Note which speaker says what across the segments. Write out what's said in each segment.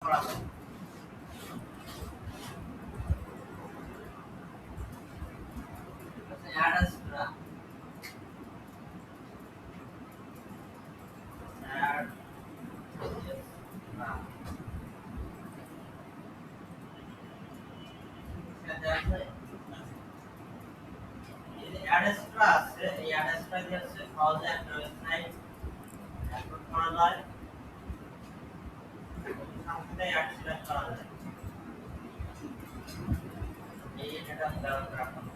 Speaker 1: করা যায়। অ্যাডাস্ট্রা অ্যাডাস্ট্রা আছে, এই অ্যাডাস্ট্রা দিয়ে হচ্ছে সহজে একটা ওয়েবসাইট আপলোড করা যায়, সাথে অ্যাড সিলেক্ট করা যায়। এই এটা ব্যবহার করা হয়।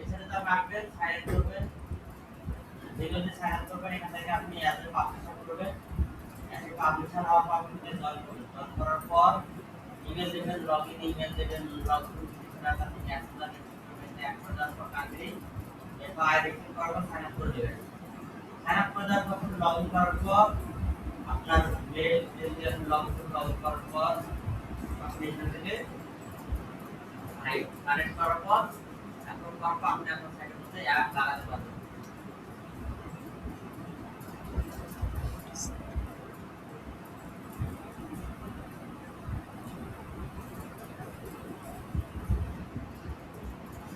Speaker 1: এখানে তো আপনি সাইন করবেন, যেগুলো সাইন আপ করবেন এখান থেকে আপনি অ্যাজ এ পাবলিশার করবেন। অ্যাজ এ পাবলিশার হওয়ার পর আপনি জয়েন করবেন। জয়েন করার পর ইমেল দেবেন, লগইন ইমেল দেবেন, লগইন সেখানে আপনি অ্যাক্সেস করবেন, অ্যাক্সেস দেওয়ার পর কাজে এরপর আইডেন্টিফাই করবেন, সাইন আপ করে দেবেন। সাইন আপ করে দেওয়ার পর লগইন করার পর আপনার মেল দিয়ে লগইন করার পর আপনি এখান থেকে কানেক্ট করার পর এখন আপনি আপনার সাইটের মধ্যে অ্যাড লাগাতে পারবেন।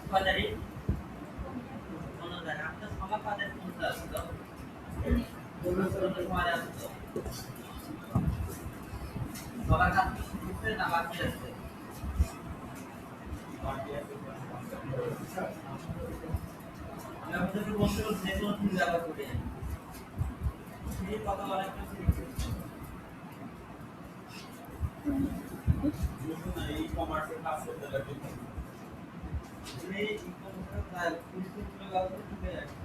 Speaker 1: কয়টারি কোনো জায়গা আপনার সবার কাজের কোনটা আছে তো সময় আছে তো সবার কাজ করতে না বাকি আছে আমি আপনাদের বলতে যে কোনো টুল ব্যবহার করি সেই কথা বলা একটা এই কমার্সের কাজ করতে লাগে এই ই-কমার্সের টুল ব্যবহার করতে লাগে।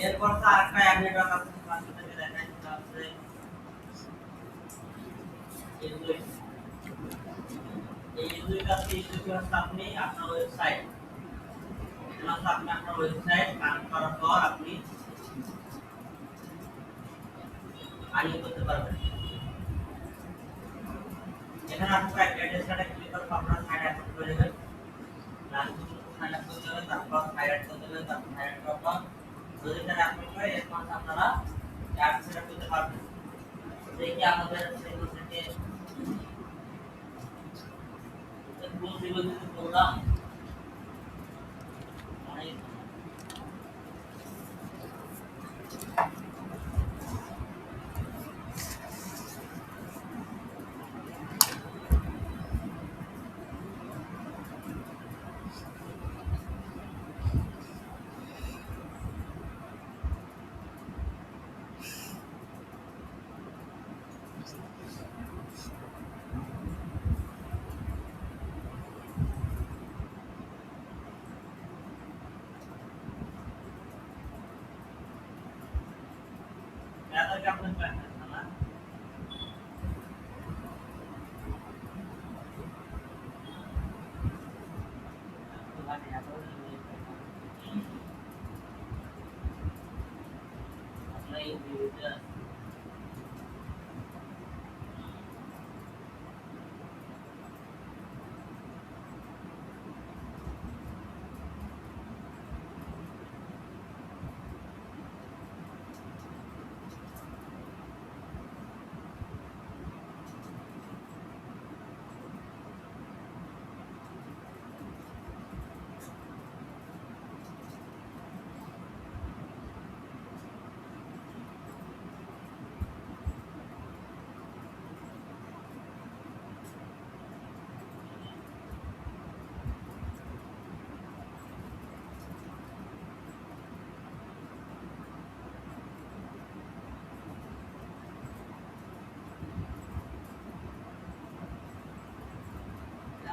Speaker 1: এরপর তো আরেকটা অ্যাডমিটার আছে আপনাদের দেখাই সেটা হচ্ছে এই দুইটাতে ইস্যু হচ্ছে আপনি আপনার ওয়েবসাইট আপনি আপনার ওয়েবসাইট কানেক্ট করার পর আপনি আইও করতে পারবেন। এখানে আপনি অ্যাড্রেসটা ক্লিক করে আপনার সাইট অ্যাড করে দেবেন, সাইন আপ করতে হবে, তারপর হাইলাইট করতে হবে, তারপর হাইলাইট করার পর যদি এটা আপলোড করে এরপর আপনারা অ্যাড সেট করতে পারবেন। দেখি আমাদের সেই থেকে কোন সিগন্যাল দিতে বললাম অনেক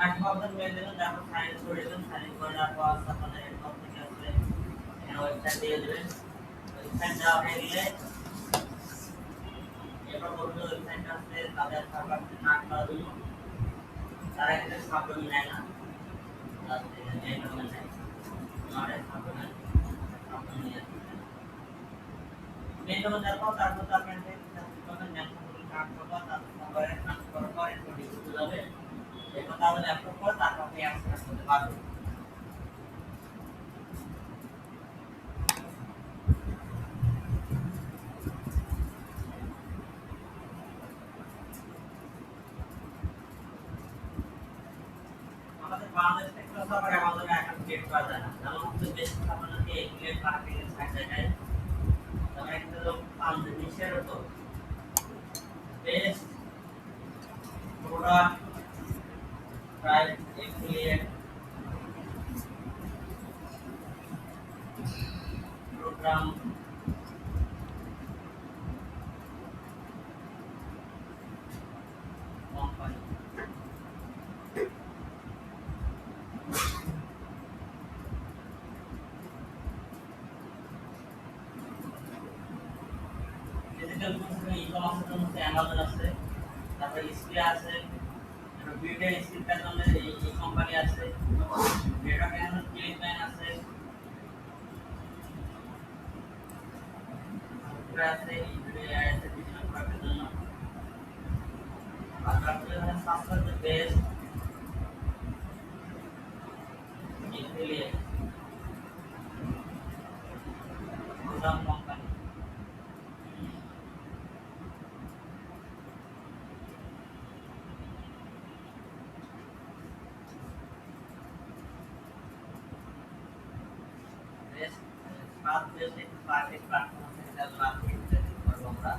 Speaker 1: আসবাবপত্র মেরে দিলেন, তারপর সাইন করে দিলেন, সাইন করে দেওয়ার পর আপনাদের এরপর থেকে আসলে এখানে ওয়েবসাইট দিয়ে দেবেন। ওয়েবসাইট দেওয়া হয়ে গেলে এরপর বলতে ওয়েবসাইটটা আসলে তাদের সার্ভার না করার জন্য তারা এখানে সাবডোমেন নেয় না, এই ডোমেন নেয়, নট সাবডোমেন, সাবডোমেন নিয়ে মেন ডোমেন দেওয়ার পর তারপর আপনার ডোমেন নেম কার্ড করবো, তারপর সার্ভারে ট্রান্সফার করার পর এরপর ডিসপ্লে যাবে, এরপর তাহলে ল্যাপটপ করে তারপর আপনি অ্যাক্সেস করতে পারবেন। আমাদের বাংলাদেশ থেকে তো আবার অ্যামাজনে অ্যাকাউন্ট ক্রিয়েট করা যায় না, যেমন হচ্ছে বেশ আপনাকে এফিলিয়েট মার্কেটিং সাইট দেখায়, যেমন একটা লোক আমাদের নিচের তো best product price affiliate program company, digital marketing ই-কমার্সের জন্য অ্যামাজন আছে, তারপরে স্প্রে আছে, বিউটি স্কিনটার জন্য এই কোম্পানি আছে, ডেটা ক্যান ক্লিকম্যান আছে, আছে আছে বিভিন্ন প্রোডাক্টের জন্য, আর তারপরে subscribe base affiliate program company, base সাত বেসিক মার্কেট প্ল্যাটফর্ম থেকে তাহলে মার্কেটিং করব আমরা।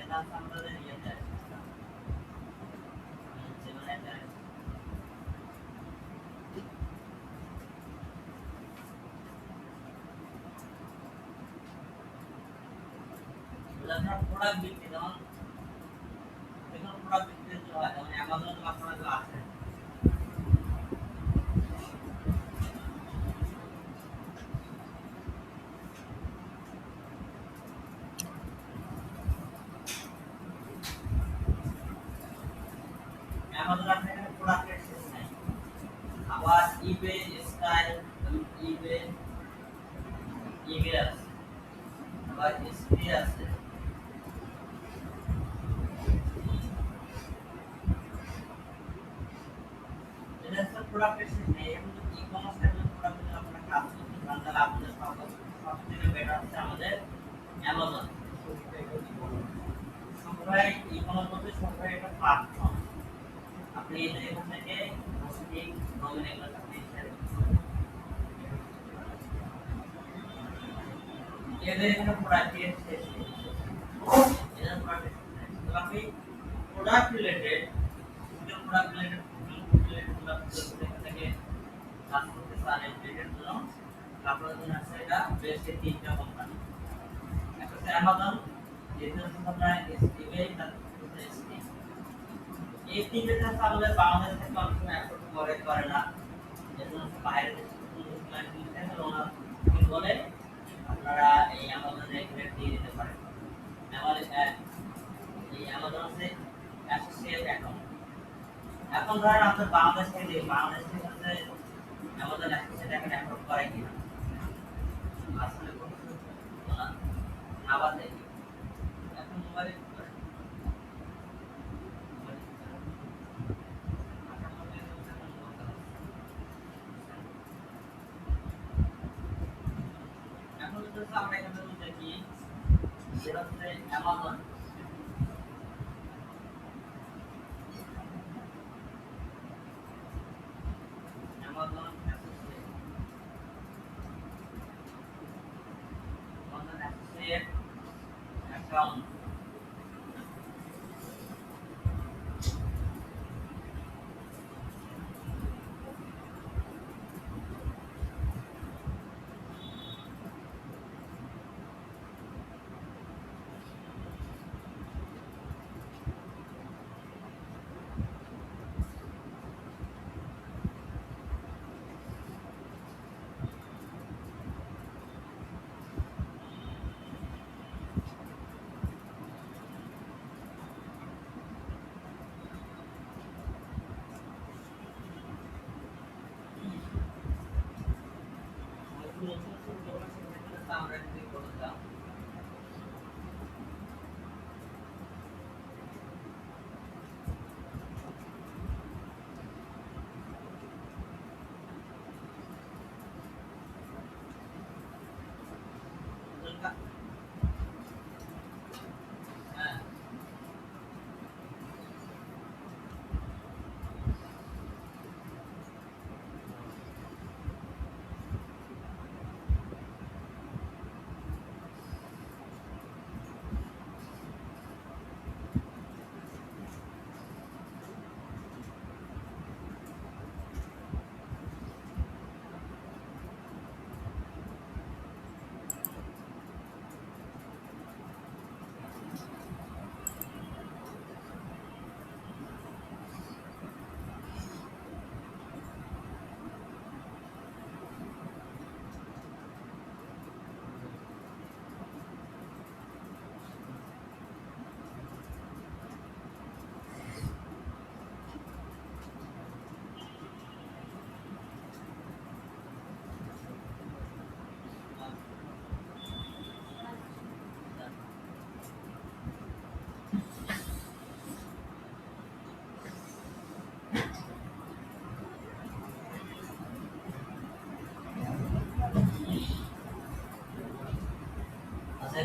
Speaker 1: এটা আমাদের ইয়েতে যেমন প্রোডাক্ট বিক্রি, যেমন দেখুন প্রোডাক্ট বিক্রি হয় যেমন অ্যামাজন আপনারা আছে, অ্যামাজন আপনার এখানে প্রোডাক্টের শেষ নাই, আবার ইবে স্টাইল, ইবে ইবে আছে, আবার স্প্রে আছে, এটা হচ্ছে প্রোডাক্টের শেষ নেই। এখন যদি ই-কমার্স টাইপের প্রোডাক্ট যদি আপনারা কাজ করতে চান তাহলে আপনাদের সবথেকে বেটার হচ্ছে আমাদের অ্যামাজন। সবাই ই-কমার্স বলতে সবাই একটা প্ল্যাটফর্ম, আপনি এখান থেকে হোস্টিং ডোমেন এগুলো আপনি এদের এখানে প্রোডাক্টের শেষ নেই, এদের প্রোডাক্টের শেষ নেই, তো আপনি প্রোডাক্ট রিলেটেড প্রোডাক্ট রিলেটেড এখান থেকে কাজ করতে চান রিলেটেড জন্য আপনাদের জন্য আছে এটা বেস্ট তিনটা কোম্পানি, একটা হচ্ছে অ্যামাজন, দ্বিতীয় হচ্ছে আপনার এসটিভি, তারপর হচ্ছে এসটি। এই তিনটা হচ্ছে আমাদের বাংলাদেশ থেকে অনেক সময় অ্যাফোর্ড করে না, এর জন্য বাইরে দেশে ক্লায়েন্ট নিতে হলে ওনারা বলে আপনারা এই অ্যামাজনে রেট দিয়ে দিতে পারেন। এই অ্যামাজন হচ্ছে অ্যাসোসিয়েট অ্যাকাউন্ট। এখন ধরেন আমাদের বাংলাদেশ থেকে হচ্ছে অ্যামাজন অ্যাসোসিয়েট অ্যাকাউন্ট অ্যাপ্রুভ করে কিনা আসলে আবার দেখি এখন মোবাইলে এখন যদি আমরা এখানে দেখি সেটা হচ্ছে অ্যামাজন, অ্যামাজন অ্যাসোসিয়েট অ্যাকাউন্ট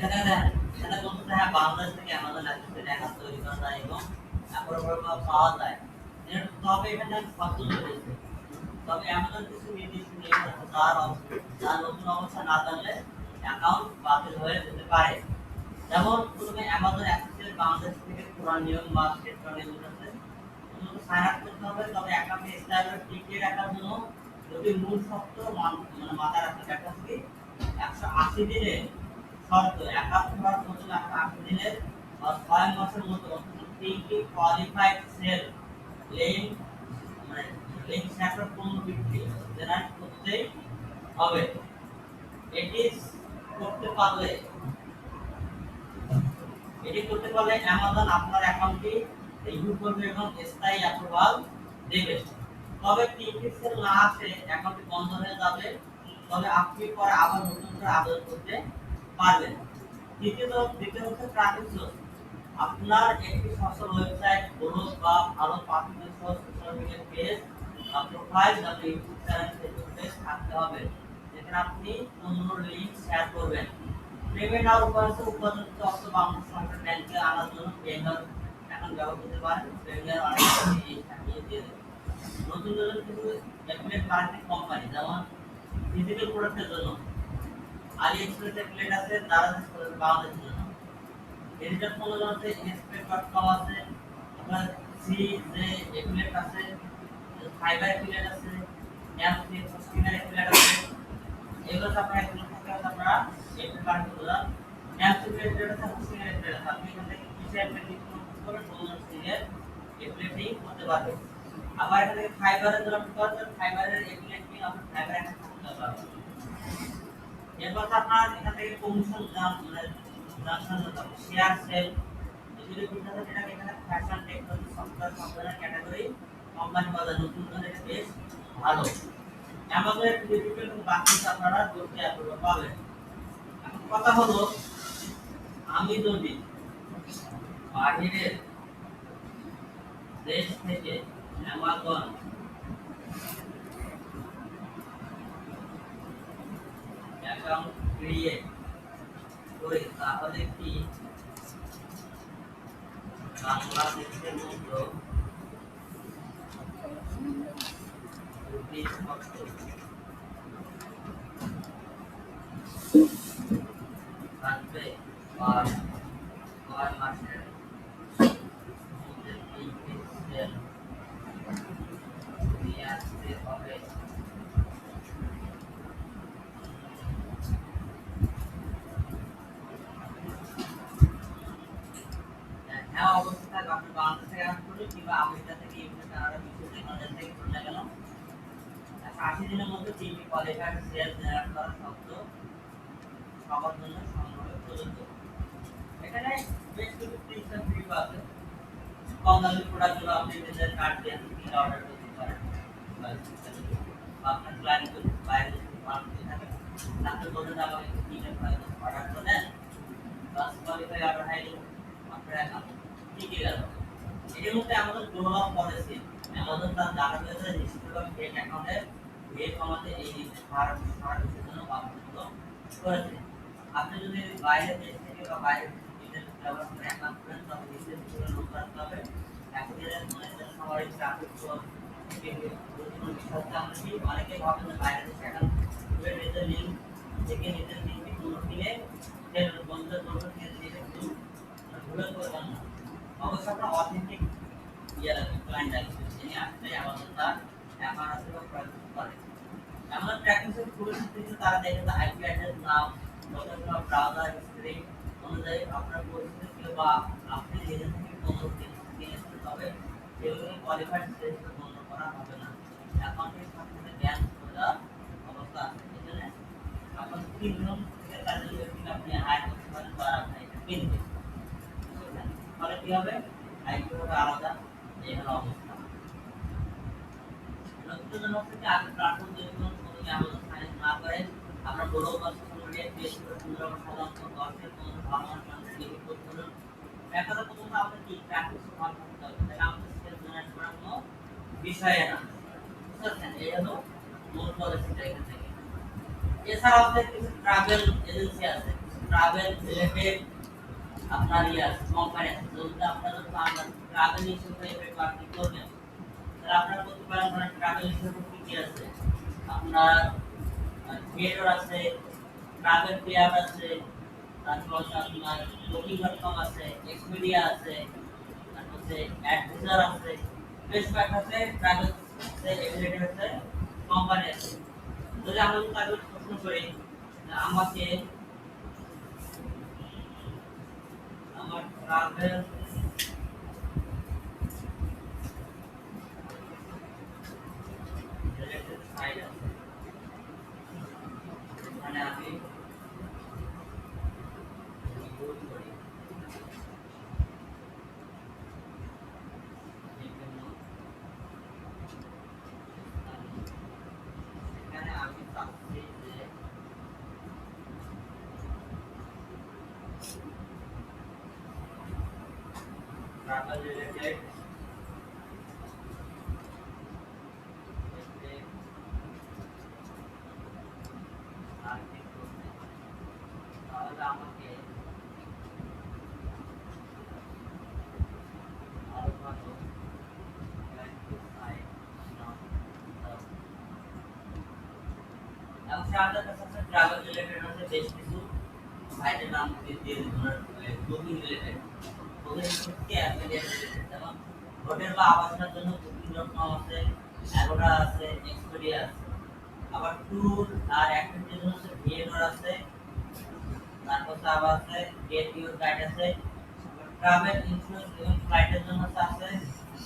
Speaker 1: যেখানে সেটা বলতে হ্যাঁ বাংলাদেশ থেকে অ্যামাজন অ্যাসোসিয়েট অ্যাকাউন্ট তৈরি করা যায় এবং তারপরে পাওয়া যায়। তবে এখানে শর্ত রয়েছে। তবে অ্যামাজন কিছু নির্দিষ্ট নিয়ম আছে যার নতুন অবস্থা না জানলে অ্যাকাউন্ট বাতিল হয়ে যেতে পারে। যেমন প্রথমে অ্যামাজন অ্যাসোসিয়েট বাংলাদেশ থেকে পুরান নিয়ম বা সেট করা নিয়ম আছে। প্রথমত সাইন আপ করতে হবে, তবে অ্যাকাউন্টে স্টাইলের টিকে রাখার জন্য যদি মূল শর্ত মানে মাথায় রাখতে দেখা কি 180 দিনে শর্ত অ্যাকাউন্ট খোলার জন্য 180 দিনের বা 6 মাসের মধ্যে অন্তত 3টি কোয়ালিফাইড সেল লিঙ্ক মানে লিঙ্ক সেক্টর পূর্ণ বিক্রি জেনারেট করতে হবে। এটি করতে পারলে অ্যামাজন আপনার অ্যাকাউন্টটি রিভিউ করবে এবং স্থায়ী অ্যাপ্রুভাল দেবে। তবে তিনটি সেল না আসে অ্যাকাউন্টটি বন্ধ হয়ে যাবে, তবে আপনি পরে আবার নতুন করে আবেদন করতে পারবেন। দ্বিতীয় হচ্ছে ট্রাফিক সোর্স। আপনার একটি সচল ওয়েবসাইট, ব্লগ বা ভালো পাবলিক সোশ্যাল মিডিয়া পেজ বা প্রোফাইল বা ইউটিউব চ্যানেল ফেসবুক পেজ থাকতে হবে যেখানে আপনি অন্য লিঙ্ক শেয়ার করবেন। পেমেন্ট আর উপযুক্ত অর্থ বাংলাদেশ সরকার ব্যাংকে আনার জন্য পেমেন্ট এখন ব্যবহার করতে পারেন। পেমেন্ট অনেক দিয়ে নতুন নতুন কিছু অ্যাফিলিয়েট মার্কেটিং কোম্পানি যেমন ফিজিক্যাল প্রোডাক্টের জন্য আলি এক্সপ্রেস অ্যাফিলিয়েট আছে, দারাজ বাংলাদেশের জন্য ডিজিটাল পণ্যের জন্য আছে ইনস্পেক্ট.com আছে, আপনার সি যে অ্যাফিলিয়েট আছে, ফাইবার অ্যাফিলিয়েট আছে, এমসি স্কিনার অ্যাফিলিয়েট আছে। এগুলো আপনারা এগুলো থেকে আপনারা একটু কানেক্ট করুন। এমসি অ্যাফিলিয়েট আছে, স্কিনার অ্যাফিলিয়েট আছে। আপনি এখান থেকে কিছু অ্যাফিলিয়েট করে ডোনার সিরিয়াল অ্যাফিলিয়েট করতে পারবেন। আবার এখান থেকে ফাইবারের জন্য আপনি করবেন, ফাইবারের অ্যাফিলিয়েট নিয়ে আপনি ফাইবার অ্যাকাউন্ট করতে পারবেন। এরপর আপনার এখান থেকে কমিশন শেয়ার সেল যদি বুঝতে এটা এখানে ফ্যাশন টেকনোলজি সফটওয়্যার কোম্পানির ক্যাটাগরি কোম্পানি বাজার নতুন করে এটা বেশ ভালো। অ্যামাজনের ডিজিটাল এবং বাকি আপনারা দুটি অ্যাপ্রুভ পাবেন। এখন কথা হলো আমি যদি বাহিরের দেশ থেকে অ্যামাজন অ্যাকাউন্ট ক্রিয়েট করি তাহলে কি বাংলাদেশের মতো থাকবে আর 6 মাসের মধ্যে নিয়ে আসতে হবে? হ্যাঁ অবশ্যই আপনি বাংলাদেশ থেকে আরম্ভ করুন কিংবা আমেরিকা থেকে ইউকে কানাডা বিশ্ব যে কোনো দেশ থেকে চলে গেল 80 দিনের মধ্যে 3টি কোয়ালিফাইড সেল জেনারেট করা শব্দ সবার জন্য সমানভাবে প্রযোজ্য। এখানে বেশ কিছু টিপস এন্ড ট্রিক আছে। কম দামি প্রোডাক্টগুলো আপনি নিজের কার্ড দিয়ে কিনে অর্ডার করতে পারেন। আপনার ক্লায়েন্ট যদি বাইরে থেকে মাল কিনে থাকে তাকে বলতে আমাকে কিনে অর্ডার করে দেন, বাস কোয়ালিফাই অর্ডার হয় আপনার অ্যাকাউন্ট টিকে গেল। এর মধ্যে আমাদের গ্লোবাল পলিসি আমাদের তার ডাটাবেসে নিশ্চিতভাবে ফেক অ্যাকাউন্টে ভিড় কমাতে এই সারা বিশ্বের জন্য বাধ্যবাধকতা করেছে। আপনি যদি বাইরে দেশ থেকে বা বাইরে ডিটেলস ব্যবহার করে অ্যাকাউন্ট করেন তবে নিশ্চিত করে নোট রাখতে হবে। অ্যাক্সিডেন্ট মানে সবারই ট্রাফিক ফ্লো থেকে গুরুত্বপূর্ণ বিষয় হচ্ছে আমরা কি অনেকে ভাবেন যে বাইরে দেশে অ্যাকাউন্ট করে নিজের লিঙ্ক থেকে নিজের লিঙ্কটি পুরো কিনে ফের বন্ধ করবেন নিজের ভুলে করবেন না। অবশ্য আপনার অথেন্টিক ক্লায়েন্ট আছে যিনি আসলে আমাদের তার অ্যাকাউন্ট আছে বা প্রয়োগ করে। আমাদের ট্র্যাকিং এর পুরো সিস্টেমে তারা দেখে যে আইপি অ্যাড্রেস নাম লোকেশন ব্রাউজার হিস্ট্রি অনুযায়ী আপনার পরিস্থিতি বা আপনি নিজে থেকে কোনো কিনেছেন তবে সেগুলো কোয়ালিফাইড সেলস গণ্য করা হবে না। অ্যাকাউন্টের সাথে ব্যান করে দেওয়ার অবস্থা আছে। এজন্য আপনার 3 জন থেকে 4 জন ব্যক্তিকে আপনি হায়ার করতে পারেন বা আপনি এটা কিনবেন। তাহলে কি হবে? আইপি হবে আলাদা, এই হলো অবস্থা। নতুন হচ্ছে আগে প্ল্যাটফর্ম তৈরি করুন, কোনো আমাদের সাইন না করে আমরা বড় বা সোশ্যাল মিডিয়া পেজ করে পুনরায় সাধারণত 10 থেকে 15 ভালো মানুষ লিখে পোস্ট করুন। একটা প্রথমত আমাদের কি ট্রাফিক ভালো করতে হবে, তাহলে আমাদের সেল জেনারেট করার কোনো বিষয় না। বুঝছেন? এই হলো মূল পলিসিটা এখান থেকে। এছাড়া আমাদের কিছু ট্রাভেল এজেন্সি আছে, ট্রাভেল রিলেটেড আপনার ইয়ে কোম্পানি আছে, যদি আপনারা ট্রাভেল ইন্স্যুরেন্স মার্কেটিং করবেন, তাহলে আপনারা করতে পারেন ধরেন ট্রাভেল ইন্স্যুরেন্স কি আছে, আপনার থিয়েটার আছে, ট্রাভেল প্লেয়ার আছে, তারপর আপনার বুকিং.com আছে, এক্সপিডিয়া আছে, তারপর হচ্ছে অ্যাডভাইজার আছে, বেশ কয়েকটা আছে ট্রাভেল রিলেটেড আছে কোম্পানি আছে। যদি আমরা তাদের প্রশ্ন করি আমাকে আমার ট্রাভেল রিলেটেড সাইট আছে, মানে আমি ইউজ করি, এখানে আমি চাচ্ছি যে ট্রাভেল রিলেটেড তাহলে আমাকে আরো ভালো আমাদের কাছে ট্রাভেল রিলেটেড হচ্ছে বেশ কিছু সাইটের নাম দিয়ে দিবেন, বুকিং রিলেটেড, বুকিং কি রিলেটেড, যেমন হোটেল বা আবাসনের জন্য বুকিং.com আছে, অ্যাগোডা আছে, এক্সপেডিয়া আছে। আবার ট্যুর আর অ্যাক্টিভিটির জন্য হচ্ছে ভিএডর আছে, তারপর আবার আছে গেট ইউর গাইড আছে, ট্রাভেল ইন্স্যুরেন্স এবং ফ্লাইটের জন্য আছে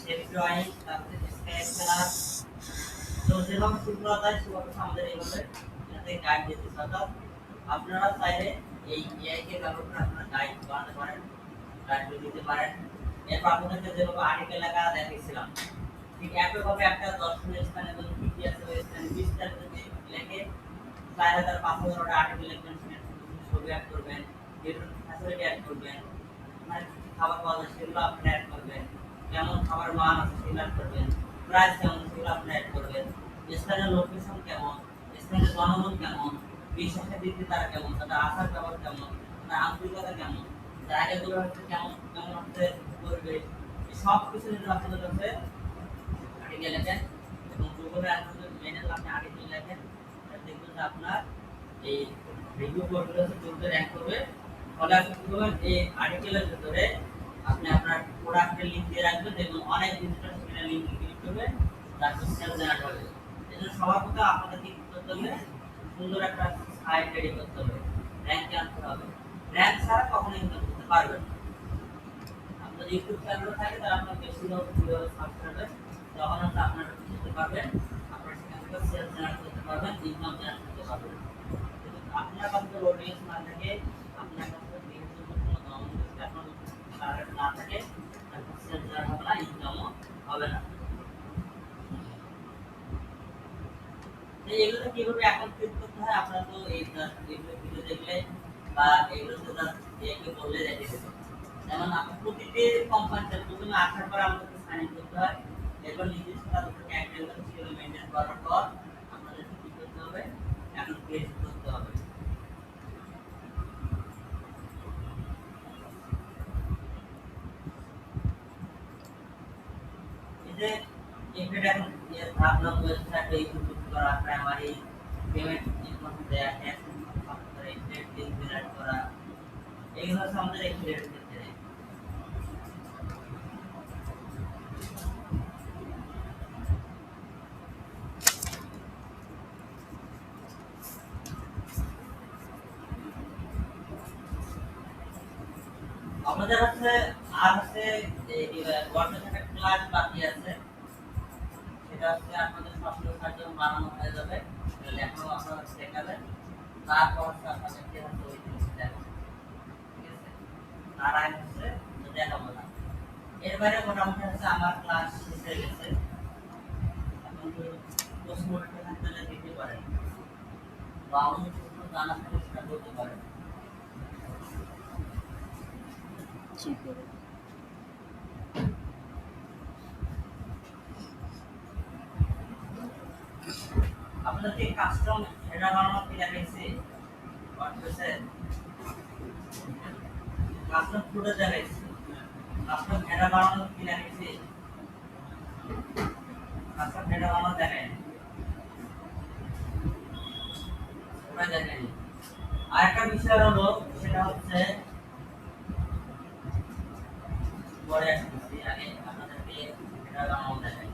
Speaker 1: সেফটি ওয়াইজ, তারপর স্কাই প্লাস। তো যেভাবে সুবিধা দেয় সেভাবে আমাদের এইভাবে এটাতে গাইড দিতে অর্থাৎ আপনারা চাইলে এই এআই কে ব্যবহার করে আপনারা গাইড বানাতে পারেন, গাইড দিতে পারেন। এরপর আপনাদেরকে যেভাবে আর্টিকেল লেখা দেখিয়েছিলাম, ঠিক একইভাবে একটা দর্শনীয় স্থানে যদি কি আছে ওই স্থানে বিস্তারিত যদি লেখে 4000 5000 আর্টিকেল লিখবেন, ছবি অ্যাড করবেন, ডিফারেন্ট ফ্যাসিলিটি অ্যাড করবেন, মানে খাবার পাওয়া যায় সেগুলো আপনি অ্যাড করবেন, কেমন খাবার মান আছে সেগুলো অ্যাড করবেন, প্রাইস কেমন সেগুলো আপনি অ্যাড করবেন, স্থানীয় লোকেশন কেমন, স্থানীয় জনগণ কেমন, বিশ্বাসের দিক দিয়ে তারা কেমন, তাদের আচার ব্যবহার কেমন, তাদের আন্তরিকতা কেমন, জায়গাগুলো হচ্ছে কেমন কেমন হচ্ছে পরিবেশ, সব কিছু যদি আপনাদের কাছে আর্টিকেল লেখেন এবং গুগলে মেনে আপনি আর্টিকেল লেখেন, দেখবেন যে আপনার এই রিভিউ বোর্ডগুলো চলতে র্যাঙ্ক করবে। ফলে আপনি কি করবেন, এই আর্টিকেলের ভিতরে আপনি আপনার প্রোডাক্টের লিঙ্ক দিয়ে রাখবেন, দেখবেন অনেক ভিজিটর সেখানে লিঙ্ক ক্লিক করবে, তারপর সেল জেনারেট হবে। এজন্য সবার প্রথমে আপনাদের কি করতে হবে, সুন্দর একটা সাইট রেডি করতে হবে, র্যাঙ্কে আনতে হবে। র্যাঙ্ক ছাড়া কখনোই ইনকাম করতে পারবেন না। আপনার ইউটিউব চ্যানেল থাকে তাহলে আপনার বেশি লোক ভিডিও সাবস্ক্রাইবার, তখন আপনি আপনার করতে পারবেন, আপনার সেখান থেকে সেল জেনারেট করতে পারবেন, ইনকাম জেনারেট করতে পারবেন। আপনার কাছে অডিয়েন্স না থাকে, আপনার কাছে ভিউজ জন্য কোনো গভর্নমেন্ট এখন টার্গেট না থাকে, তাহলে সেল জেনারেট হবে না, ইনকামও হবে না। তো এগুলো কিভাবে অ্যাকাউন্ট ক্রিয়েট করতে হয় আপনারা তো এই এগুলো ভিডিও দেখলে বা এগুলোতে জাস্ট একে বললে দেখে দেবে। যেমন আপনি প্রতিটি কোম্পানিতে প্রথমে আসার পর আমাদেরকে সাইন ইন করতে হয়, এরপর নির্দিষ্ট তাদের ক্যাটেগরি সেগুলো মেনটেন করার পর আপনাদের কি করতে হবে, অ্যাকাউন্ট ক্রিয়েট করতে হবে। যে এটা এখন আপনার ওয়েবসাইটে ইনপুট করা, প্রাইমারি পেমেন্ট ইনফরমেশন দেয়া, ট্যাক্স ইনফরমেশন করে, ইন্টারনেট লিংক জেনারেট করা, এইগুলো হচ্ছে আমাদের এফিলিয়েট ক্ষেত্রে। আমাদের হচ্ছে আর হচ্ছে গভর্নমেন্ট একটা ক্লাস বাকি আছে, সেটা হচ্ছে আপনাদের সফটওয়্যার সাহায্যে বানানো হয়ে যাবে, এখনো আপনারা দেখাবেন, তারপর হচ্ছে আপনাদেরকে হচ্ছে ওই জিনিসটা দেখাবো, ঠিক আছে? তার আগে হচ্ছে দেখাবো না। এর বাইরে মোটামুটি হচ্ছে আমার ক্লাস শেষ হয়ে গেছে। এখন তো প্রশ্ন থাকতে দিতে পারেন বা অন্য কিছু জানা থাকলে সেটা বলতে পারেন। আপনাদের কাস্টম হেডার বানানো কি দেখাইছে ওয়ার্ডপ্রেসে? কাস্টম ফুডে দেখাইছে কাস্টম ভেড়া বানানো কি দেখাইছে কাস্টম ভেড়া বানানো দেখায় ওটা দেখায়নি আরেকটা বিষয় হলো সেটা হচ্ছে পরে আসতেছি আগে আপনাদেরকে ভেড়া বানানো দেখাই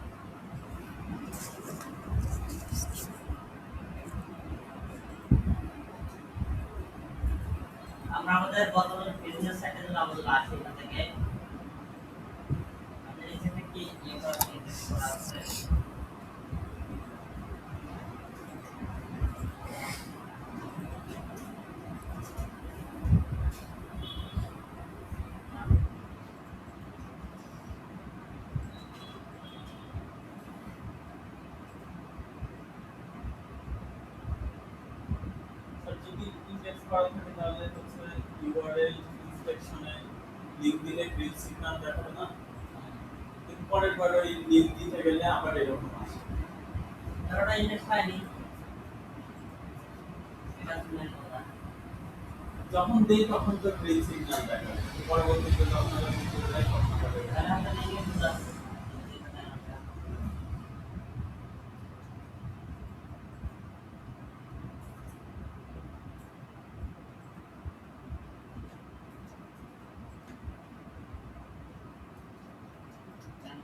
Speaker 1: আমরা আমাদের বর্তমান বিজনেস সাইটে যদি আমাদের আসি এখান থেকে আমাদের এখানে কি ইয়ে করা আছে
Speaker 2: স্যার যদি ইনডেক্স করা থাকে তাহলে হচ্ছে ইউআরএল ইনস্পেকশনে লিংক দিলে গ্রিন সিগন্যাল দেখাবে না কিন্তু পরের বার ওই লিংক দিতে গেলে আবার এরকম আসে
Speaker 1: ধরো ইন্ডেক্স পাইনি এটা শুনে কথা
Speaker 2: যখন দেই তখন তো গ্রিন সিগন্যাল দেখাবে পরবর্তীতে যখন আবার কিছু দেয় তখন আবার
Speaker 1: তাহলে আমরা নিয়ে বুঝতে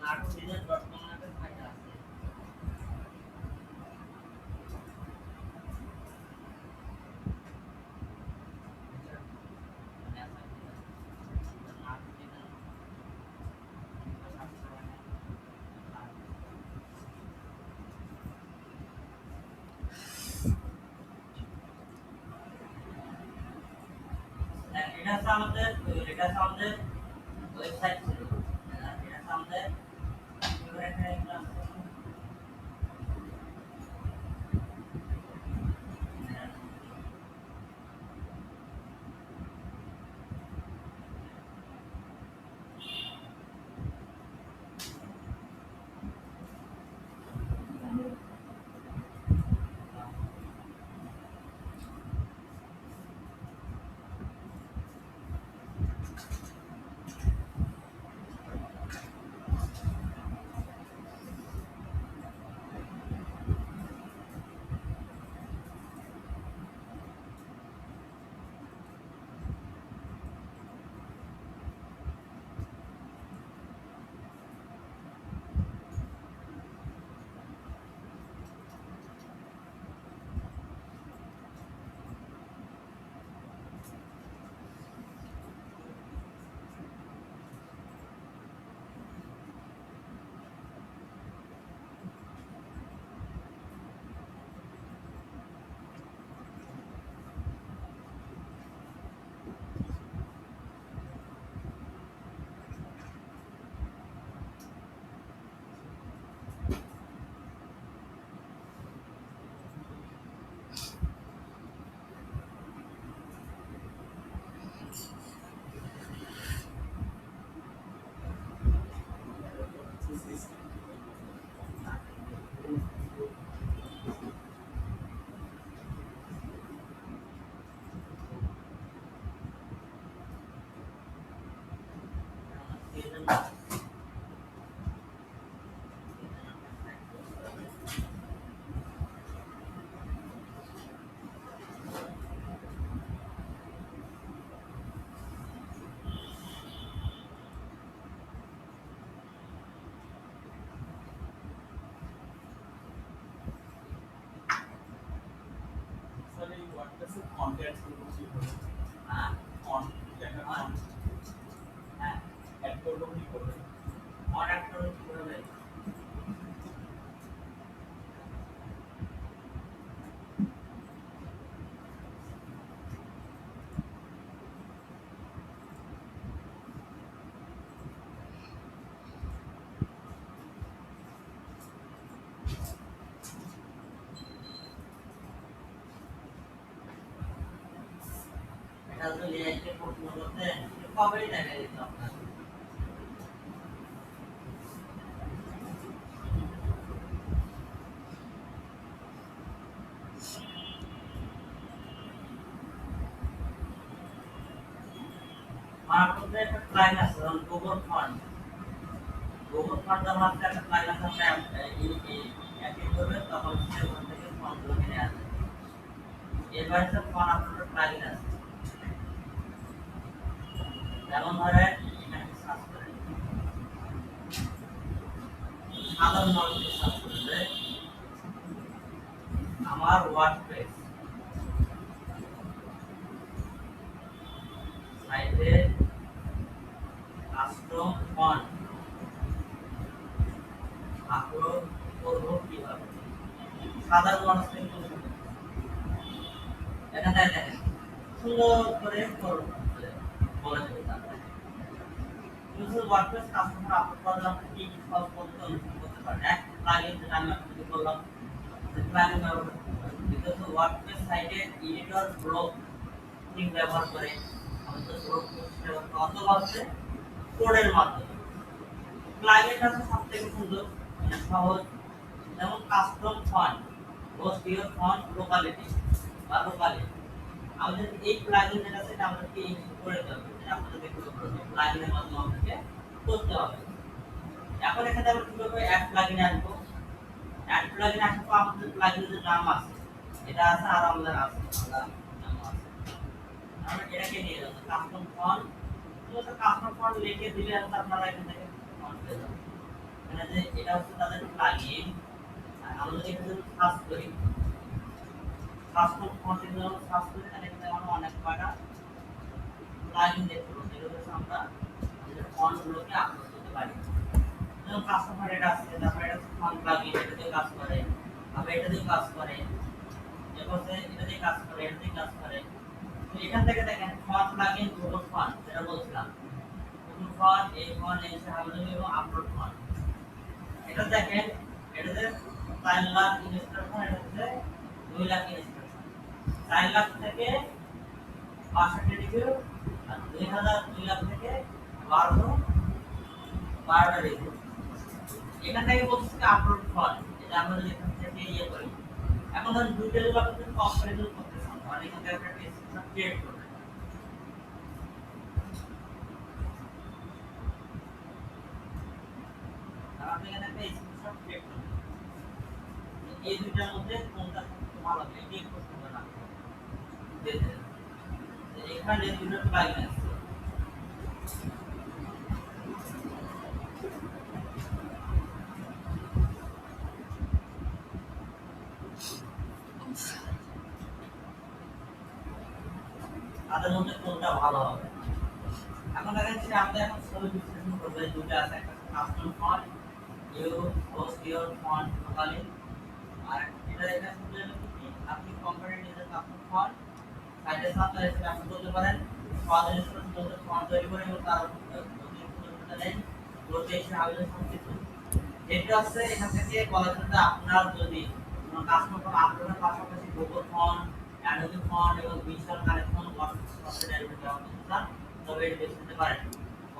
Speaker 1: নাটক বিজনেস বর্তমানে একটা ফাইদা আছে এটা আমাদের ওয়েবসাইট ছিল এটা আমাদের
Speaker 2: স্যার এই ওয়ার্ডপ্রেসের কন্ট্যাক্ট করব কিভাবে অন দেখা অন
Speaker 1: হ্যাঁ
Speaker 2: অ্যাড করব কি করে
Speaker 1: অর্ডার করে কিভাবে এটা তো রিয়েক্টে প্রশ্ন করতে কবেই দেখা যেত আপনার আমার মধ্যে একটা প্লাগইন আছে যেমন গুগল ফন্ট। গুগল ফন্ট যখন আপনি একটা প্লাগইন আছে আপনি অ্যাক্টিভ করবেন তখন সে ওখান থেকে ফন্টগুলো কিনে আনবে। এবার হচ্ছে ফন্ট আপলোডের প্লাগইন আছে। যেমন ধরেন এখানে সার্চ করেন, সাধারণ মানুষ সার্চ করলে আমার ওয়ার্ডপ্রেস সাইটে কাস্টম ফন্ট আপলোড করব কিভাবে, সাধারণ মানুষ কিন্তু এখানে দেখেন সুন্দর করে করব বলে দেবে তারপরে ইউজার ওয়ার্ডপ্রেস কাস্টমার আপলোড করার জন্য কি কি খরচ করতে অনুসরণ করতে পারেন। এক প্লাগইন যেটা আমি আপনাকে বললাম যে প্লাগইন ব্যবহার করতে পারেন। দ্বিতীয়ত ওয়ার্ডপ্রেস সাইটে এডিটর ব্লগ থিম ব্যবহার করে আমাদের ব্লগ পোস্ট অথবা হচ্ছে কোডের মাধ্যমে। প্লাগইনটা হচ্ছে সবথেকে সুন্দর সহজ। যেমন custom font host your font locality বা লোকালি। আমাদের এই প্লাগইন যেটা আছে এটা আমাদেরকে ইনস্টল করে দিতে হবে, যেটা আপনাদের দেখতে পাবেন প্লাগইনের মাধ্যমে আমাদেরকে করতে হবে। এখন এখানে আমরা কিভাবে অ্যাড প্লাগইনে আসবো। অ্যাড প্লাগইনে আসার পর আমাদের প্লাগইনের যে নাম আছে এটা আছে আর আমাদের আছে আলাদা নাম আছে। আমরা এটাকে নিয়ে যাব কাস্টম ফন্ট। তো কাস্টম ফন্ট লিখে দিলে আপনারা এখান থেকে ফন্ট পেয়ে যাবেন। মানে যে এটা হচ্ছে তাদের প্লাগইন। আর আমরা যদি এখানে সার্চ করি কাস্টম ফন্ট এর জন্য সার্চ করি তাহলে এখানে আমরা অনেক কয়টা প্লাগইন দেখতে পাবো যেগুলো হচ্ছে আমরা আমাদের ফন্টগুলোকে আপলোড করতে পারি। যেমন কাস্টম ফন্ট এটা আছে, তারপরে এটা ফন্ট প্লাগইন এটা দিয়ে কাজ করে, আবার এটা দিয়ে কাজ করে, এরপর এটা দিয়ে কাজ করে, এটা দিয়ে কাজ করে। তো এখান থেকে দেখেন ফন্ট প্লাগইন গুগল ফন্ট যেটা বলছিলাম গুগল ফন্ট এই ফন্ট এই হাবিজাবি এবং আপলোড ফন্ট। এটা দেখেন এটাতে 4 লাখ ইনস্টলেশন, এটাতে 2 লাখ ইনস্টলেশন। 4 লাখ থেকে 62 রিভিউ আর 2 লাখ থেকে 12টা রিভিউ। এখান থেকে বলছে আপলোড ফন্ট, এটা আমরা যদি এখান থেকে ইয়ে করি। এখন ধরুন দুইটা যদি আপনি কম্পারিজন করতে চান তাহলে এখান থেকে একটা স্ক্রিনশট ক্রিয়েট করবেন। আপনি এখানে একটা স্ক্রিনশট ক্রিয়েট করবেন। এই দুইটার মধ্যে কোনটা সবচেয়ে ভালো হবে এটি প্রশ্ন করেন আপনি। এখানে দুটো প্লাগইন আছে। তাদের মধ্যে কোনটা ভালো হবে। এখন দেখেন যে আমরা এখন ছবি বিশ্লেষণ করবো। এই দুটো আছে, একটা custom font you host your font locally, আর এটা এখানে শুনলে কি আপনি কোম্পানি নিজের কাস্টম ফন্ট সাইটে সাথে এসে আপনি বলতে পারেন সহজে সুন্দর ফন্ট তৈরি করে এবং তার অতিরিক্ত দেন বলতে এসে আবেদন সবকিছু এটা আছে। এখান থেকে বলা যায় যে আপনার যদি কোনো কাস্টম ফন্ট আপলোডের পাশাপাশি গুগল ফন্ট অ্যাডোবি ফন্ট এবং ভিজুয়াল কানেকশন সফটওয়্যার ব্যবহার করতে চান তবে এটা বেছে নিতে পারেন।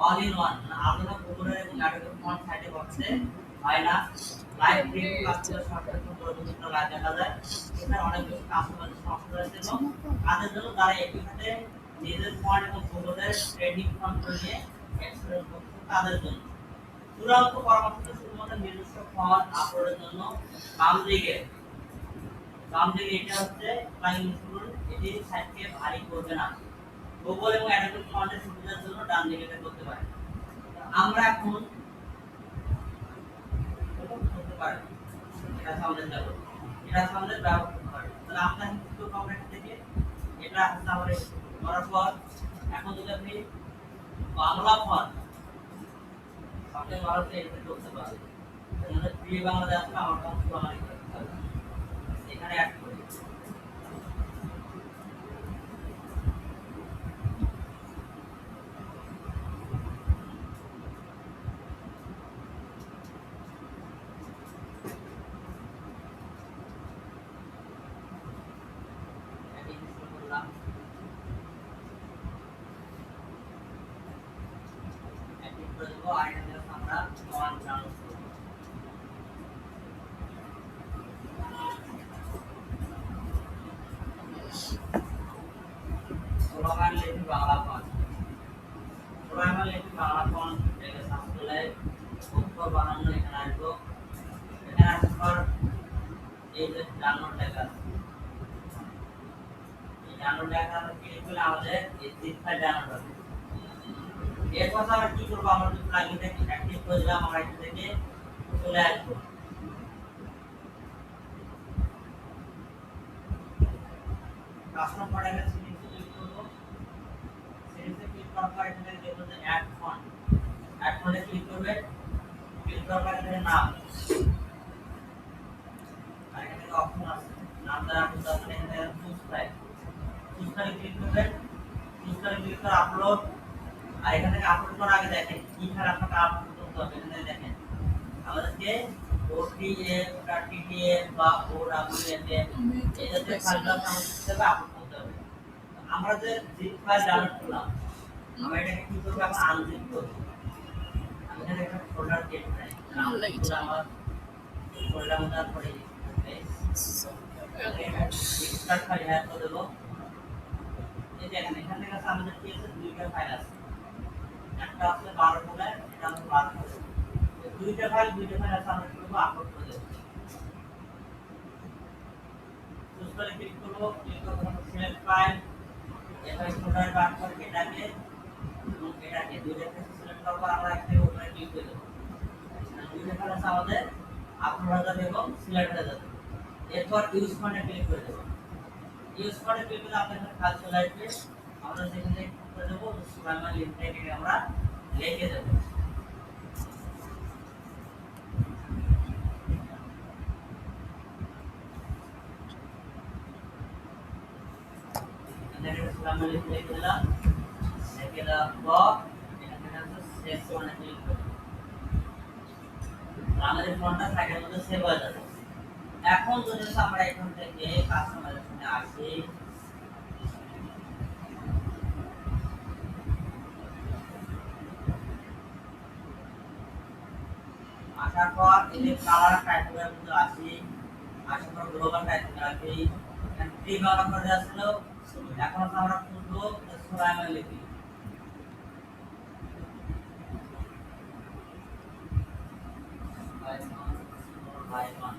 Speaker 1: অল ইন ওয়ান আপনারা গুগলের এবং অ্যাডোবি ফন্ট সাইটে বসতে হয় না। লাইভ প্রিন্ট কাস্টমার সফটওয়্যার সম্পর্কে লাইভ দেখা যায়। এটা অনেক বেশি কাস্টমার সফটওয়্যার আছে এবং তাদের জন্য তারা একই সাথে নিজের ফন্ট এবং গুগলের ট্রেডিং ফন্ট নিয়ে এক্সপ্রেস করতে তাদের জন্য চূড়ান্ত পরামর্শ শুধুমাত্র নিজস্ব ফন্ট আপলোডের জন্য বাম দিকে এটা হচ্ছে প্লাগইন ইনস্টল, এটি সাইটকে ভারী করবে না। গুগল এবং অ্যাডোবি ফন্টের সুবিধার জন্য ডান দিকে এটা করতে পারেন। আমরা এখন করতে পারি এটা সামনে যাব, এটা সামনে ব্যবহার করতে পারি। তাহলে আমরা কিন্তু কমেন্ট থেকে এটা সামনে করার পর এখন যদি আপনি বাংলা ফন্ট সামনে ভারতে এটা করতে পারি। আমাদের প্রিয় বাংলাদেশ আসলে আমার কাছে বাঙালি করতে হবে, এখানে অ্যাড করি। স্লোগান লিখি বাংলা ফন্ট ডাউনলোড লেখা আছে। এই ডাউনলোড লেখা আমরা ক্লিক করলে আমাদের এই জিপ ফাইল ডাউনলোড হবে। এরপর আমরা কি করবো, আমরা যদি প্লাগইনটা অ্যাক্টিভ করে দিলাম, আমরা এখান থেকে চলে আসবো কাস্টম প্রোডাক্টের সেটিংসে ক্লিক করবো। সেটিংসে ক্লিক করার পর এখানে দেখবো যে অ্যাড ফন্ট, অ্যাড ফন্টে ক্লিক করবে। ক্লিক করার পর এখানে নাম, আর এখানে অপশন আছে নাম দ্বারা আপনি তাহলে এখানে চুজ ফাইল, চুজ ফাইলে ক্লিক করবেন। চুজ ফাইলে ক্লিক করে আপলোড, আর এখান থেকে আপলোড করার আগে দেখেন কি ফাইল আপনাকে আপলোড করতে হবে। এখানে দেখেন আমাদেরকে ওটিএফ বা টিটিএফ বা ওডব্লিউএফ এই জাতীয় ফাইলগুলো আমাদের হিসেবে আপলোড করতে হবে। আমরা যে জিপ ফাইল ডাউনলোড করলাম, আমরা এটাকে কি করব, এখন আনজিপ করব। আমি এখানে একটা ফোল্ডার ক্রিয়েট করি, আমার ফোল্ডার মধ্যে পড়ে এক্সট্রাক্ট ফাইল হ্যাড করে দেব। এই দেখেন এখানে কাছে আমাদের কি আছে, দুইটা ফাইল আছে, একটা আছে 12 কোণে, এটা আছে 12 কোণে। দুইটা ফাইল আছে, আমরা কি করব, আপলোড করে দেব। চুজ করে ক্লিক করব, ক্লিক করে সিলেক্ট ফাইল, এখানে ফোল্ডার বার করে এটাকে এবং এটাকে দুইটাকে সিলেক্ট করার পর আমরা এখানে উপরে ক্লিক করে দেব। দুইটা ফাইল আছে আমাদের আপলোড হয়ে যাবে এবং সিলেক্ট হয়ে যাবে। এরপর ইউজ ফাইলে ক্লিক করে দেব। ইউজ ফাইলে ক্লিক করলে আপনার এখানে ফাইল চলে আসবে। আমরা যেখানে ক্লিক করে দেব সুরাইমান লিমিটেড আমরা লিখে দেব। এখানে সুরাইমান লিখে দিলাম, লিখে দেওয়ার পর এখানে আছে সেভ ফন্টে ক্লিক করব। আমাদের ফন্টটা সাইডের মধ্যে সেভ হয়ে যাবে। এখন যদি আমরা এখান থেকে কাস্টমাইজেশনে আসি, আসার পর এই যে কালার টাইপের মধ্যে আসি, আসার পর গ্লোবাল টাইপোগ্রাফি এন্ড থ্রি বানার করে আসলো। এখন আমরা খুঁজবো সুরাইমান লিপি। ভাইমান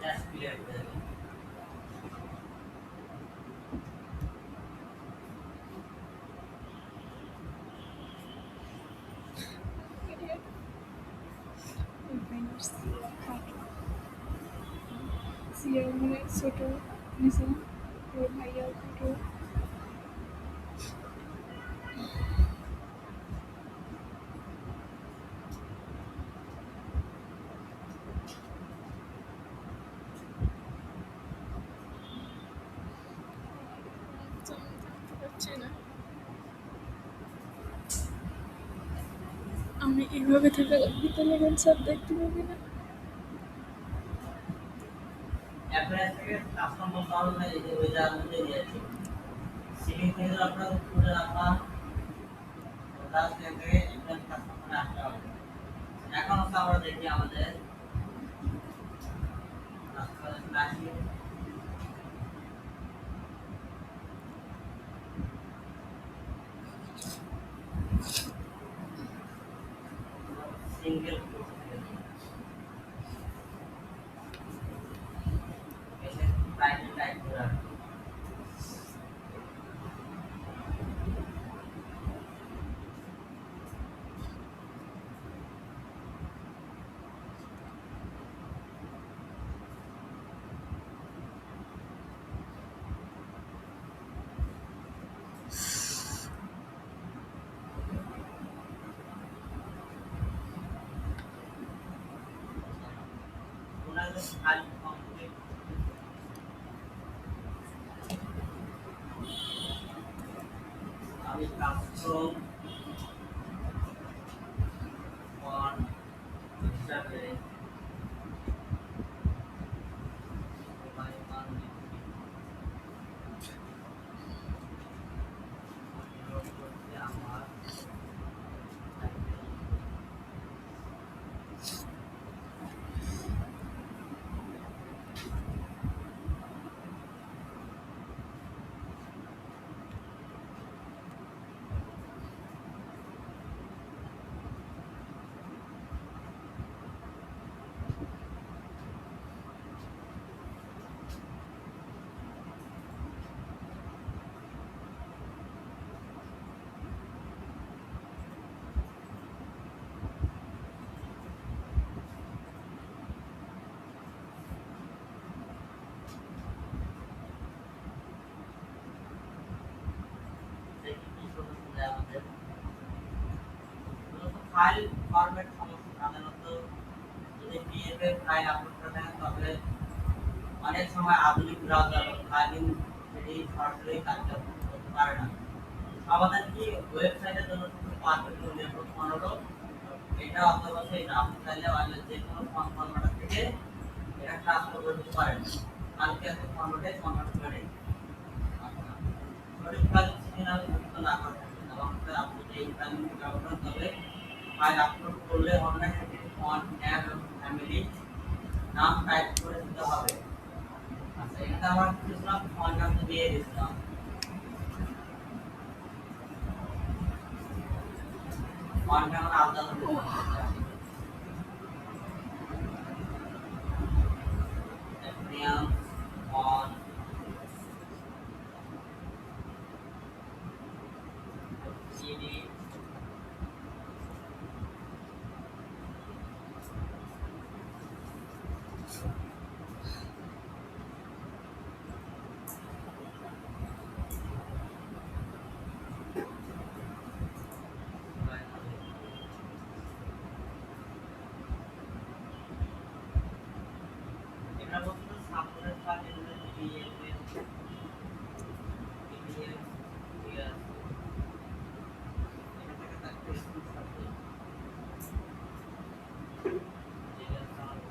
Speaker 1: জাস্ট ক্লিয়ার করে দেব।
Speaker 3: সিয়ার মানে ছোট নিচে ওর ভাইয়া ছোট পারছি না। আমি এইভাবে থেকে ভিতরে সব দেখতে পাবি না।
Speaker 1: অ্যাপ্লাই থেকে কাস্টমার পাওয়া যায়, এই যে ওই জায়গার মধ্যে দিয়েছি সিলিং থেকে আপনারা উপরে রাখা লাস্ট থেকে একদম কাস্টমারে আসতে হবে। এখন আমরা দেখি আমাদের কাস্টমারের আসি সিঙ্গেল এসে প্রাইভেট টাইপ করে ফাইল কমপ্লিট আমি কাস্টম ফন্ট হিসাবে সুলাইমান করছি আমার দেখি কি সমস্যা দেয় আমাদের মূলত ফাইল ফরম্যাট সমস্যা সাধারণত যদি পিএফ এর ফাইল আপলোড করে থাকেন তবে অনেক সময় আধুনিক ব্রাউজার বা প্লাগইন সেটি সরাসরি কার্যকর করতে পারে না সমাধান কি ওয়েবসাইটের জন্য শুধু পারফেক্ট নিরাপদ ফোন হলো এটা অন্তর্গতই না আপনি চাইলে অনলাইন যে কোনো ফোন ফরম্যাট থেকে এটা ট্রান্সফার করে দিতে পারেন কালকে আপনি ফরম্যাটে কনভার্ট করে আচ্ছা সঠিক প্লাগইন সিগন্যাল যুক্ত না করে থাকেন এবং আপনি যে প্লাগইন ব্যবহার করেন তবে ফাইল আপলোড করলে অনলাইন সেটির ফন্ট ট্যাগ এবং ফ্যামিলি নাম টাইপ করে দিতে হবে আচ্ছা এটা আমার কিছু নাম ফন্ট নাম দিয়ে দিয়েছিলাম ফন্ট নাম আলাদা করে দিতে হবে প্রিমিয়াম ফন্ট সিডি এটা বলতে সাপোর্টের কাজ এগুলো পিএফ পিডিএফ ইয়ার এটা থেকে থাকতে স্ক্রিনশট যেটা সাউন্ড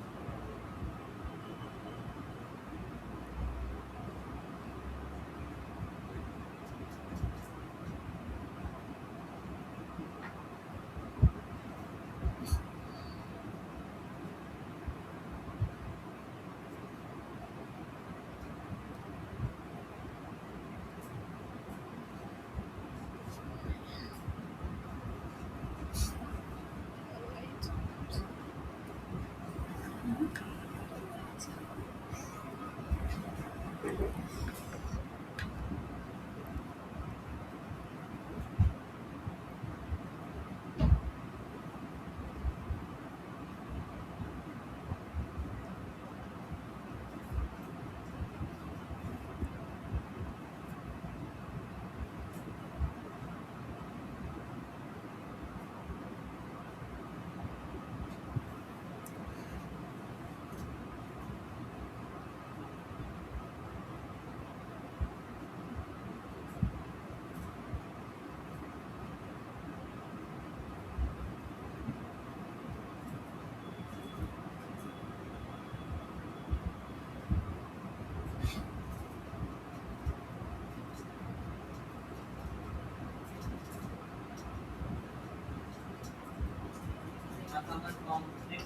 Speaker 1: কমপ্লিট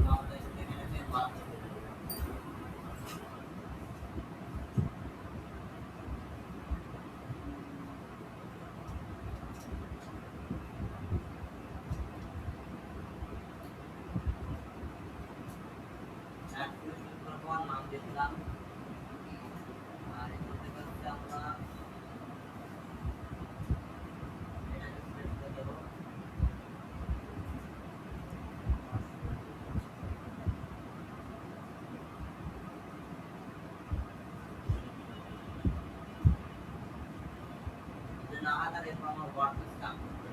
Speaker 1: আমাদের এখানে বাদ নাম দিলাম আর এখানে হচ্ছে আমরা এটাকে সিলেক্ট করে দেব যে না আকারে আমার ওয়ার্ডপ্রেস কাজ করবে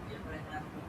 Speaker 1: এরপর এখানে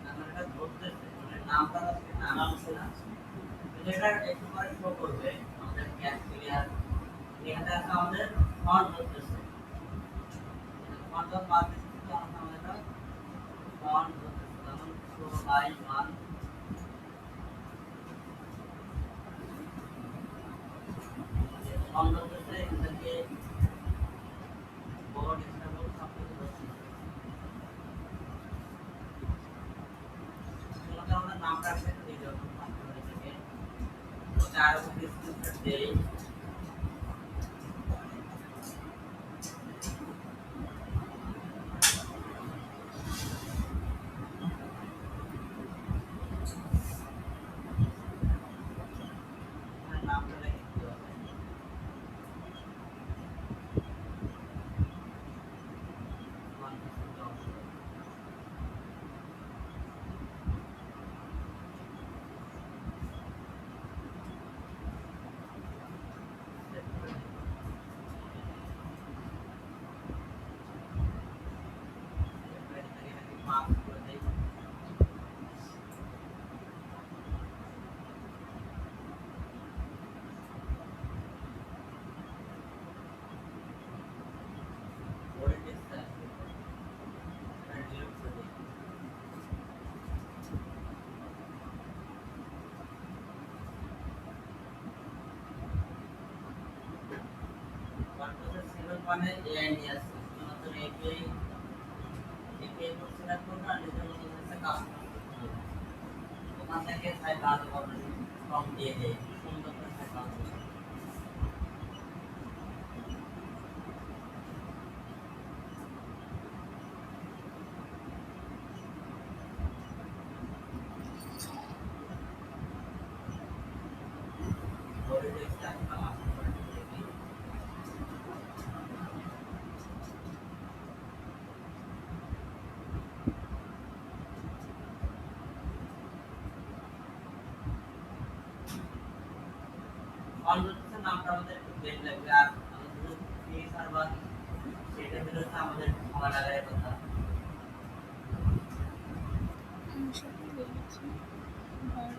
Speaker 1: আমার এটা ধরতেছে মানে নামটা আছে নাম
Speaker 2: নাম
Speaker 1: আছে না
Speaker 2: শুনছি।
Speaker 1: এটা একটু পরে শো করবে আমাদের ক্যাশ ক্লিয়ার এখানে আছে আমাদের ফন্ট ধরতেছে ফন্ট বাদ দিতে তো আমাদের এটা ফন্ট ধরতেছে যেমন শো বাই ওয়ান ফন্ট ধরতেছে এখান থেকে বোর্ড স্টেবল সব কিছু ধরতেছে তোমাকে আমাদের নামটা সেটা দিয়ে দেবো ফন্ট থেকে ওটা আরো ডিসক্রিপশন দেই নামটা লিখে দিতে হবে মানে এআই নিয়ে আসছে শুধুমাত্র এপিআই এপিআই কোড সিলেক্ট করবে আর নিজের মতো একটা কাজ করতে হবে ওখান থেকে সাইট আলাদা করবে ফর্ম দিয়ে দেয় সুন্দর করে সাইট আলাদা করবে বডি টেক্সট একটা মাস্টার করে দিবি কনভার্সেশন নামটা আমাদের একটু ব্লেন্ড লাগবে আর আমাদের ফ্রি সার্ভার সেটা ভিতরে আমাদের সময় লাগার কথা
Speaker 3: সাথে লেগেছে বারো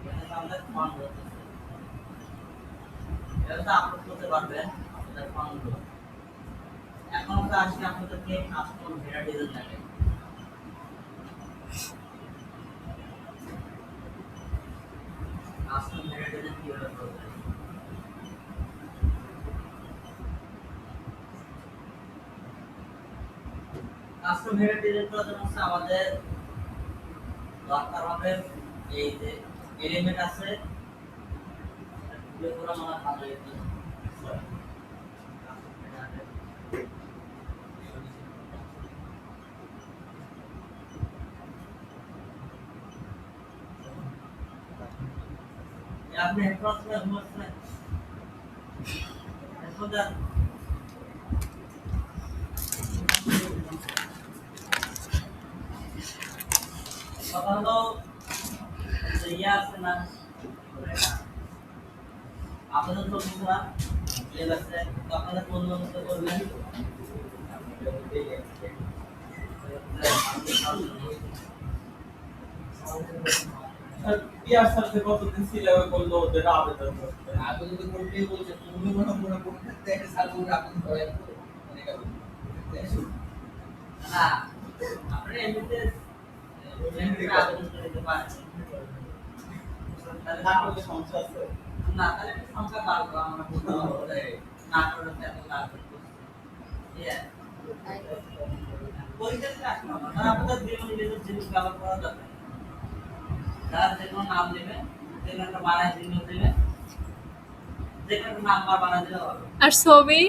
Speaker 1: এখানে তো আমাদের ফর্ম ধরতেছে এটা তো আপলোড করতে পারবেন আপনাদের ফর্মগুলো এখন তো আসলে আপনাদেরকে কাস্টম হেডার ডিজাইন লাগে কাস্টম হেডার ডিজাইন কিভাবে করবেন কাস্টম হেডার ডিজাইন করার জন্য হচ্ছে আমাদের দরকার হবে এই যে এলিমেন্ট আছে পুরো মানে ভালো হইতো আপনি হেডফোন করে ঘুমাচ্ছেন হেডফোন দেন কথা হলো যে ইয়ে আছে না আপনাদের তো বুঝলাম ইয়ে আছে তো আপনাদের কোন মতো করবেন
Speaker 2: পিয়ার সাথে কতদিন সিলেবে করলো ওদের আবেদন করতে
Speaker 4: আবেদন তো করতেই বলছে তুমি মনে করতে একটা সার্কুলার আবেদন করে মানে
Speaker 1: না আপনি এমনিতে আবেদন করে দিতে পারেন
Speaker 2: না করলে সমস্যা আছে
Speaker 1: না তাহলে একটা সংখ্যা বাড়বো আমরা বলতে হবে না করলে এত লাভ ইয়ে পরীক্ষাতে আসবে না তারা আপনাদের জীবন নিজেদের জিনিস ব্যবহার করা যাবে তারা যে কোনো নাম দেবে যে কোনো একটা বানায় জিনিস দেবে যে কোনো একটা নাম্বার বানায় দিলে হবে
Speaker 3: আর ছবি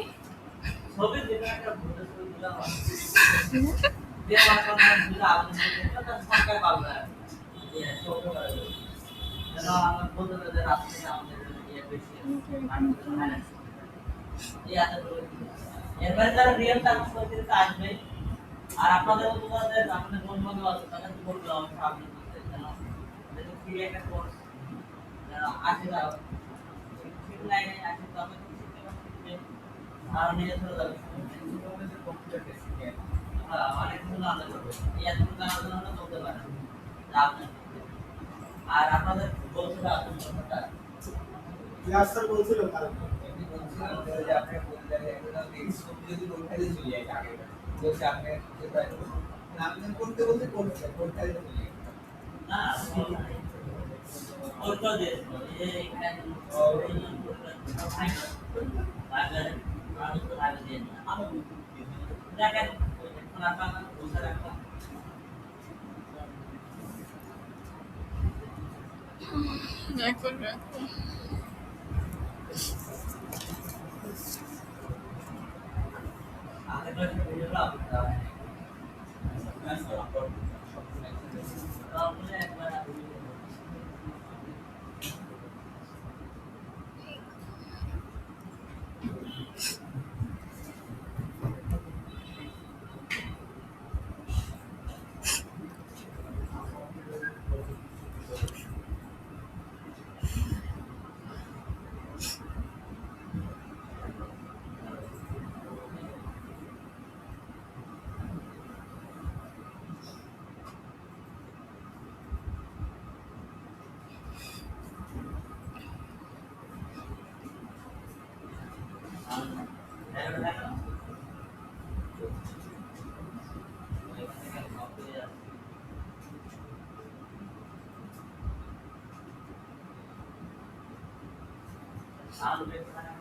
Speaker 1: ছবি যে কোনো একটা ভোটের ছবি দিলে হবে যে আমার কথা দিলে আবেদন করতে তার সংখ্যা পারবে ইয়ে ছবি পারবে যেন আমরা বলতে পারি যে রাস্তায় আমাদের ইয়ে বেশি এরপরে তারা রিয়েল টাইম পরিস্থিতিতে আসবে আর আপনাদের মতো যাদের আপনাদের বন্ধু বান্ধব আছে তাদেরকে বলতে হবে সাহায্য করতে যেন যেন ফ্রি একটা কোর্স যেন আসে যাও ঠিক লাইনে আসে তবে শিখতে পারবে আর নিয়ে চলে যাবে
Speaker 4: কম্পিউটার বেসিক
Speaker 1: হ্যাঁ অনেক কিছু জানতে পারবে এই এত জানার জন্য আমরা চলতে পারি না আপনি আর আপনাদের বলছিল আপনি কথাটা
Speaker 5: ক্লাস স্যার বলছিল কারণ
Speaker 4: এমনি বলছিলাম যে আপনি বললেন এগুলো স্কুল যদি পরীক্ষা দিয়ে চলে যায় আগে বলছে আপনি যেটা নামজন করতে বলতে করছে পরীক্ষা দিয়ে চলে যায়
Speaker 1: না পরীক্ষা দিয়েছিল এই এখানে আমি তো ভালো দিয়ে না
Speaker 2: আমার
Speaker 1: দেখেন এখন আপনার বুঝতে রাখলাম
Speaker 3: এখন রাখো
Speaker 1: আগে তো ভিডিওটা আপলোড করা হয় তাহলে একবার সাউন্ড বের করা